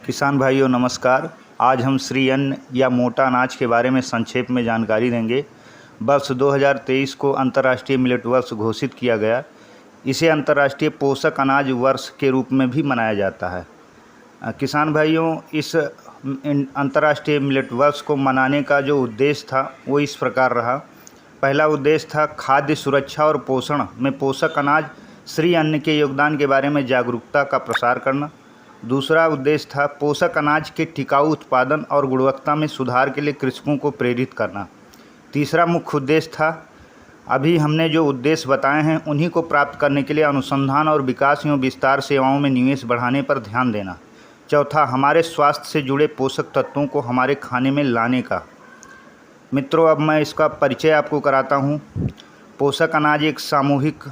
किसान भाइयों नमस्कार। आज हम श्री अन्न या मोटा अनाज के बारे में संक्षेप में जानकारी देंगे। वर्ष 2023 को अंतर्राष्ट्रीय मिलेट वर्ष घोषित किया गया। इसे अंतर्राष्ट्रीय पोषक अनाज वर्ष के रूप में भी मनाया जाता है। किसान भाइयों, इस अंतर्राष्ट्रीय मिलेट वर्ष को मनाने का जो उद्देश्य था वो इस प्रकार रहा। पहला उद्देश्य था खाद्य सुरक्षा और पोषण में पोषक अनाज श्री अन्न के योगदान के बारे में जागरूकता का प्रसार करना। दूसरा उद्देश्य था पोषक अनाज के टिकाऊ उत्पादन और गुणवत्ता में सुधार के लिए कृषकों को प्रेरित करना। तीसरा मुख्य उद्देश्य था अभी हमने जो उद्देश्य बताए हैं उन्हीं को प्राप्त करने के लिए अनुसंधान और विकास एवं विस्तार सेवाओं में निवेश बढ़ाने पर ध्यान देना। चौथा, हमारे स्वास्थ्य से जुड़े पोषक तत्वों को हमारे खाने में लाने का। मित्रों, अब मैं इसका परिचय आपको कराता हूँ। पोषक अनाज एक सामूहिक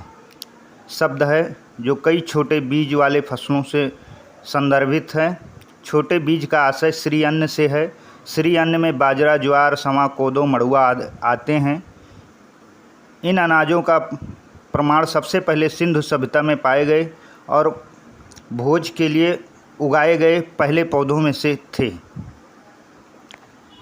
शब्द है जो कई छोटे बीज वाले फसलों से संदर्भित है। छोटे बीज का आशय श्री अन्न से है। श्री अन्न में बाजरा, ज्वार, समा, कोदो, मड़ुआ आते हैं। इन अनाजों का प्रमाण सबसे पहले सिंधु सभ्यता में पाए गए और भोज के लिए उगाए गए पहले पौधों में से थे।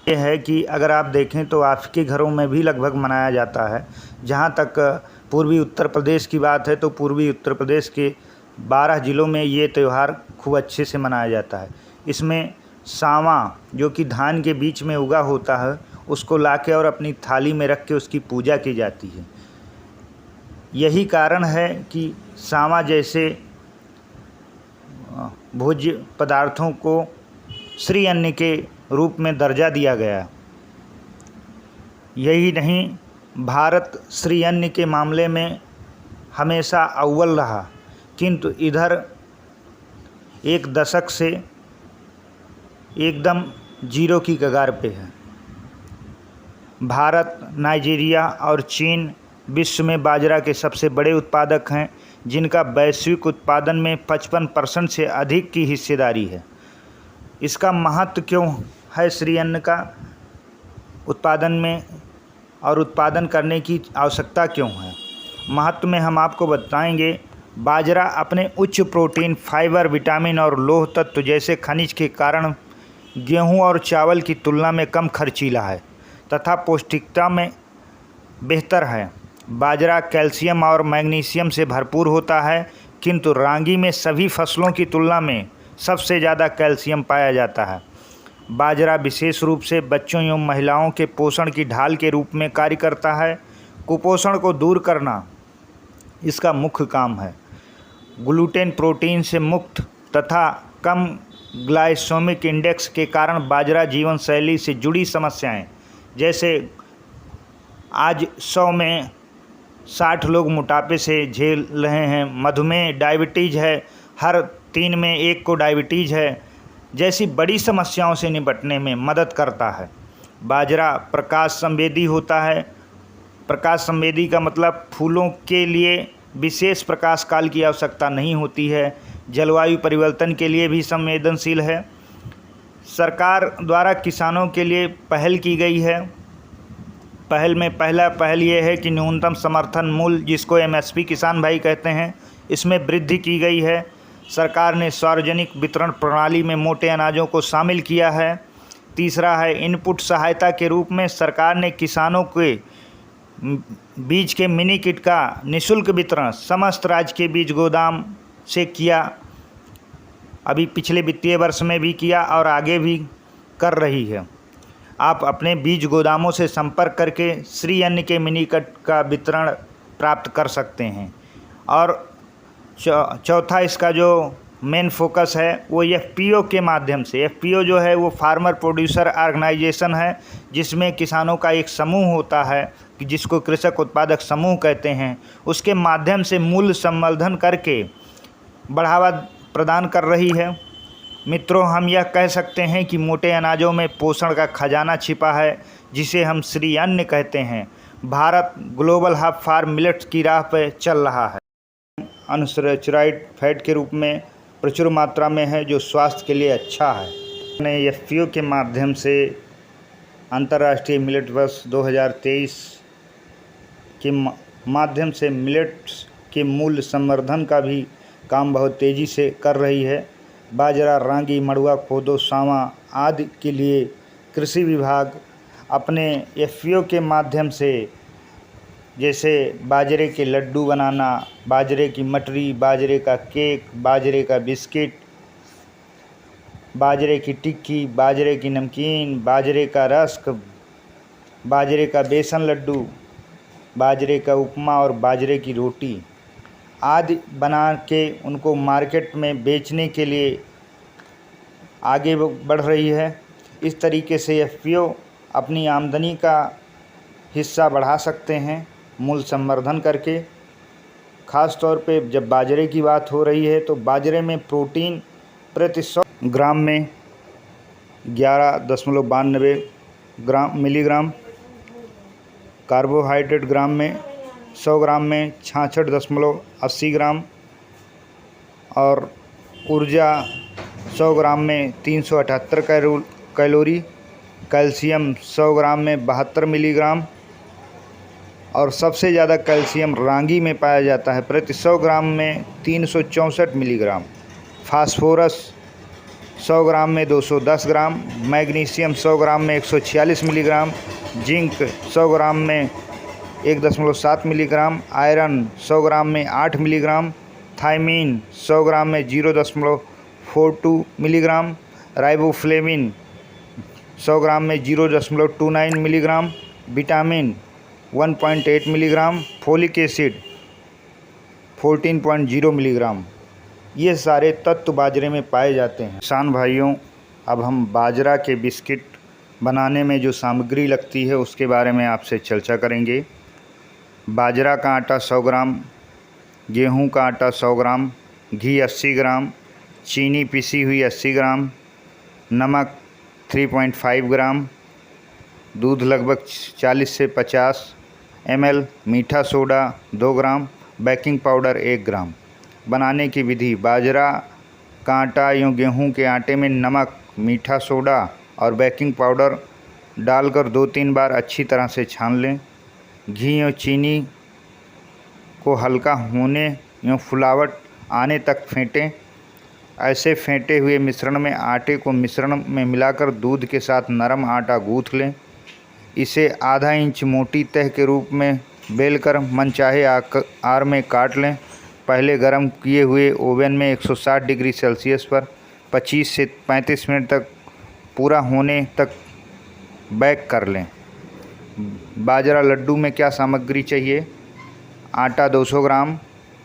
ये है कि अगर आप देखें तो आपके घरों में भी लगभग मनाया जाता है। जहाँ तक पूर्वी उत्तर प्रदेश की बात है तो पूर्वी उत्तर प्रदेश के 12 ज़िलों में ये त्यौहार खूब अच्छे से मनाया जाता है। इसमें सावा जो कि धान के बीच में उगा होता है उसको लाके और अपनी थाली में रख के उसकी पूजा की जाती है। यही कारण है कि सावा जैसे भोज्य पदार्थों को श्री अन्न के रूप में दर्जा दिया गया। यही नहीं, भारत श्री अन्न के मामले में हमेशा अव्वल रहा, किंतु इधर एक दशक से एकदम जीरो की कगार पे है। भारत, नाइजीरिया और चीन विश्व में बाजरा के सबसे बड़े उत्पादक हैं, जिनका वैश्विक उत्पादन में 55% से अधिक की हिस्सेदारी है। इसका महत्व क्यों है श्री अन्न का उत्पादन में और उत्पादन करने की आवश्यकता क्यों है? महत्व में हम आपको बताएंगे। बाजरा अपने उच्च प्रोटीन, फाइबर, विटामिन और लौह तत्व जैसे खनिज के कारण गेहूं और चावल की तुलना में कम खर्चीला है तथा पौष्टिकता में बेहतर है। बाजरा कैल्शियम और मैग्नीशियम से भरपूर होता है, किंतु रागी में सभी फसलों की तुलना में सबसे ज़्यादा कैल्शियम पाया जाता है। बाजरा विशेष रूप से बच्चों एवं महिलाओं के पोषण की ढाल के रूप में कार्य करता है। कुपोषण को दूर करना इसका मुख्य काम है। ग्लूटेन प्रोटीन से मुक्त तथा कम ग्लाइसेमिक इंडेक्स के कारण बाजरा जीवन शैली से जुड़ी समस्याएं, जैसे आज 100 में 60 लोग मोटापे से झेल रहे हैं, मधुमेह, डायबिटीज़ है, हर 3 में 1 को डायबिटीज़ है, जैसी बड़ी समस्याओं से निपटने में मदद करता है। बाजरा प्रकाश संवेदी होता है। प्रकाश संवेदी का मतलब फूलों के लिए विशेष प्रकाश काल की आवश्यकता नहीं होती है। जलवायु परिवर्तन के लिए भी संवेदनशील है। सरकार द्वारा किसानों के लिए पहल की गई है। पहल में पहल ये है कि न्यूनतम समर्थन मूल्य, जिसको MSP किसान भाई कहते हैं, इसमें वृद्धि की गई है। सरकार ने सार्वजनिक वितरण प्रणाली में मोटे अनाजों को शामिल किया है। तीसरा है इनपुट सहायता के रूप में सरकार ने किसानों के बीज के मिनी किट का निःशुल्क वितरण समस्त राज्य के बीज गोदाम से किया। अभी पिछले वित्तीय वर्ष में भी किया और आगे भी कर रही है। आप अपने बीज गोदामों से संपर्क करके श्री अन्न के मिनी किट का वितरण प्राप्त कर सकते हैं। और चौथा इसका जो मेन फोकस है वो FPO के माध्यम से। FPO जो है वो फार्मर प्रोड्यूसर ऑर्गेनाइजेशन है, जिसमें किसानों का एक समूह होता है जिसको कृषक उत्पादक समूह कहते हैं। उसके माध्यम से मूल्य संवर्धन करके बढ़ावा प्रदान कर रही है। मित्रों, हम यह कह सकते हैं कि मोटे अनाजों में पोषण का खजाना छिपा है, जिसे हम श्री अन्न कहते हैं। Bharat global hub for millets की राह पर चल रहा है। अनसैचुरेटेड फैट के रूप में प्रचुर मात्रा में है, जो स्वास्थ्य के लिए अच्छा है। ने FPO के माध्यम से अंतर्राष्ट्रीय मिलेट वर्ष 2023 के माध्यम से मिलेट्स के मूल्य संवर्धन का भी काम बहुत तेज़ी से कर रही है। बाजरा, रागी, मड़ुआ, कोदो, सावा आदि के लिए कृषि विभाग अपने एफपीओ के माध्यम से जैसे बाजरे के लड्डू बनाना, बाजरे की मठरी, बाजरे का केक, बाजरे का बिस्किट, बाजरे की टिक्की, बाजरे की नमकीन, बाजरे का रस्क, बाजरे का बेसन लड्डू, बाजरे का उपमा और बाजरे की रोटी आदि बना के उनको मार्केट में बेचने के लिए आगे बढ़ रही है। इस तरीके से एफपीओ अपनी आमदनी का हिस्सा बढ़ा सकते हैं मूल्य संवर्धन करके। ख़ास तौर पे जब बाजरे की बात हो रही है तो बाजरे में प्रोटीन प्रति 100 ग्राम में 11.92 मिलीग्राम, कार्बोहाइड्रेट ग्राम में 100 ग्राम में 66.80 ग्राम और ऊर्जा 100 ग्राम में 378 कैलोरी, कैल्शियम 100 ग्राम में 72 मिलीग्राम और सबसे ज़्यादा कैल्शियम रागी में पाया जाता है, प्रति 100 ग्राम में 364 मिलीग्राम, फास्फोरस 100 ग्राम में 210 ग्राम, मैग्नीशियम 100 ग्राम में 146 मिलीग्राम, जिंक 100 ग्राम में 1.7 मिलीग्राम, आयरन 100 ग्राम में 8 मिलीग्राम, थायमीन 100 ग्राम में 0.42 मिलीग्राम, राइबोफ्लेविन 100 ग्राम में 0.29 milligram, vitamin 1.8 milligram, folic acid 14.0 milligram, ये सारे तत्व बाजरे में पाए जाते हैं। किसान भाइयों, अब हम बाजरा के बिस्किट बनाने में जो सामग्री लगती है उसके बारे में आपसे चर्चा करेंगे। बाजरा का आटा 100 ग्राम, गेहूं का आटा 100 ग्राम, घी 80 ग्राम, चीनी पिसी हुई 80 ग्राम, नमक 3.5 ग्राम, दूध लगभग 40 से 50 ml, मीठा सोडा 2 ग्राम, बेकिंग पाउडर 1 ग्राम। बनाने की विधि: बाजरा का आटा एवं गेहूं के आटे में नमक, मीठा सोडा और बेकिंग पाउडर डालकर 2-3 बार अच्छी तरह से छान लें। घी और चीनी को हल्का होने एवं फुलावट आने तक फेंटें। ऐसे फेंटे हुए मिश्रण में आटे को मिश्रण में मिलाकर दूध के साथ नरम आटा गूँथ लें। इसे आधा इंच मोटी तह के रूप में बेलकर मनचाहे आकार में काट लें। पहले गरम किए हुए ओवन में 160 डिग्री सेल्सियस पर 25 से 35 मिनट तक पूरा होने तक बेक कर लें। बाजरा लड्डू में क्या सामग्री चाहिए: आटा 200 ग्राम,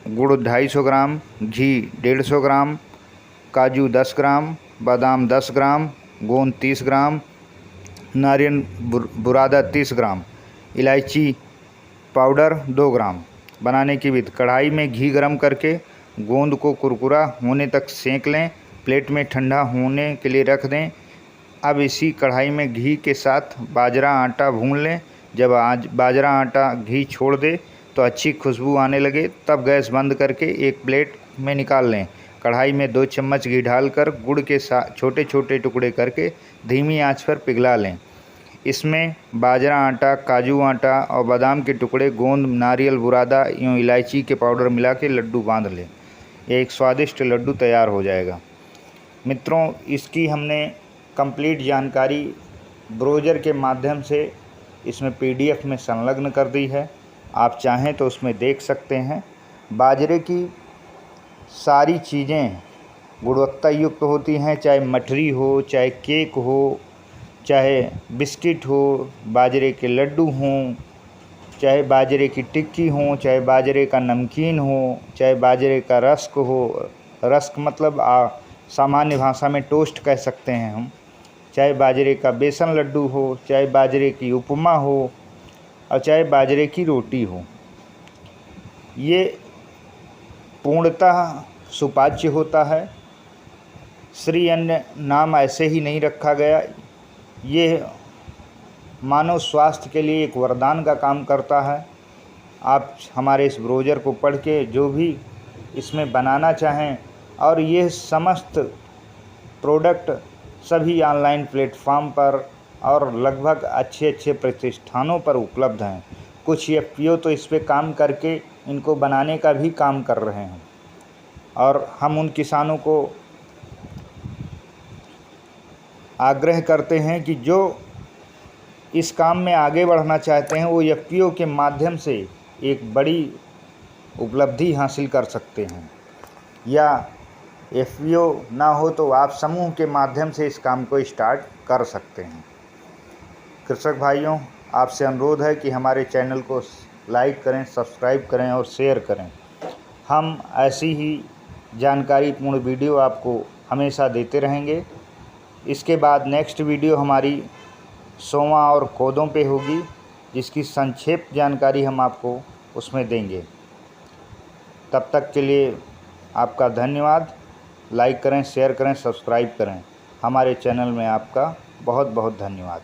गुड़ 250 ग्राम, घी 150 ग्राम, काजू 10 ग्राम, बादाम 10 ग्राम, गोंद 30 ग्राम, नारियल बुरादा 30 ग्राम, इलायची पाउडर 2 ग्राम। बनाने की विधि: कढ़ाई में घी गरम करके गोंद को कुरकुरा होने तक सेंक लें। प्लेट में ठंडा होने के लिए रख दें। अब इसी कढ़ाई में घी के साथ बाजरा आटा भून लें। जब बाजरा आटा घी छोड़ दे तो अच्छी खुशबू आने लगे तब गैस बंद करके एक प्लेट में निकाल लें। कढ़ाई में 2 चम्मच घी डालकर गुड़ के साथ छोटे छोटे टुकड़े करके धीमी आंच पर पिघला लें। इसमें बाजरा आटा, काजू आटा और बादाम के टुकड़े, गोंद, नारियल बुरादा एवं इलायची के पाउडर मिला के लड्डू बांध लें। एक स्वादिष्ट लड्डू तैयार हो जाएगा। मित्रों, इसकी हमने कंप्लीट जानकारी ब्राउज़र के माध्यम से इसमें PDF में संलग्न कर दी है। आप चाहें तो उसमें देख सकते हैं। बाजरे की सारी चीज़ें गुणवत्ता युक्त होती हैं, चाहे मठरी हो, चाहे केक हो, चाहे बिस्किट हो, बाजरे के लड्डू हों, चाहे बाजरे की टिक्की हो, चाहे बाजरे का नमकीन हो, चाहे बाजरे का रस्क हो। रस्क मतलब सामान्य भाषा में टोस्ट कह सकते हैं हम। चाहे बाजरे का बेसन लड्डू हो, चाहे बाजरे की उपमा हो और चाहे बाजरे की रोटी हो, ये पूर्णतः सुपाच्य होता है। श्री अन्न नाम ऐसे ही नहीं रखा गया। ये मानव स्वास्थ्य के लिए एक वरदान का काम करता है। आप हमारे इस ब्राउज़र को पढ़ के जो भी इसमें बनाना चाहें, और ये समस्त प्रोडक्ट सभी ऑनलाइन प्लेटफॉर्म पर और लगभग अच्छे प्रतिष्ठानों पर उपलब्ध हैं। कुछ एफपीओ तो इस पे काम करके इनको बनाने का भी काम कर रहे हैं और हम उन किसानों को आग्रह करते हैं कि जो इस काम में आगे बढ़ना चाहते हैं वो एफपीओ के माध्यम से एक बड़ी उपलब्धि हासिल कर सकते हैं, या एफपीओ ना हो तो आप समूह के माध्यम से इस काम को स्टार्ट कर सकते हैं। कृषक भाइयों, आपसे अनुरोध है कि हमारे चैनल को लाइक करें, सब्सक्राइब करें और शेयर करें। हम ऐसी ही जानकारीपूर्ण वीडियो आपको हमेशा देते रहेंगे। इसके बाद नेक्स्ट वीडियो हमारी सोवा और कोदों पे होगी, जिसकी संक्षेप जानकारी हम आपको उसमें देंगे। तब तक के लिए आपका धन्यवाद। लाइक करें, शेयर करें, सब्सक्राइब करें। हमारे चैनल में आपका बहुत बहुत धन्यवाद।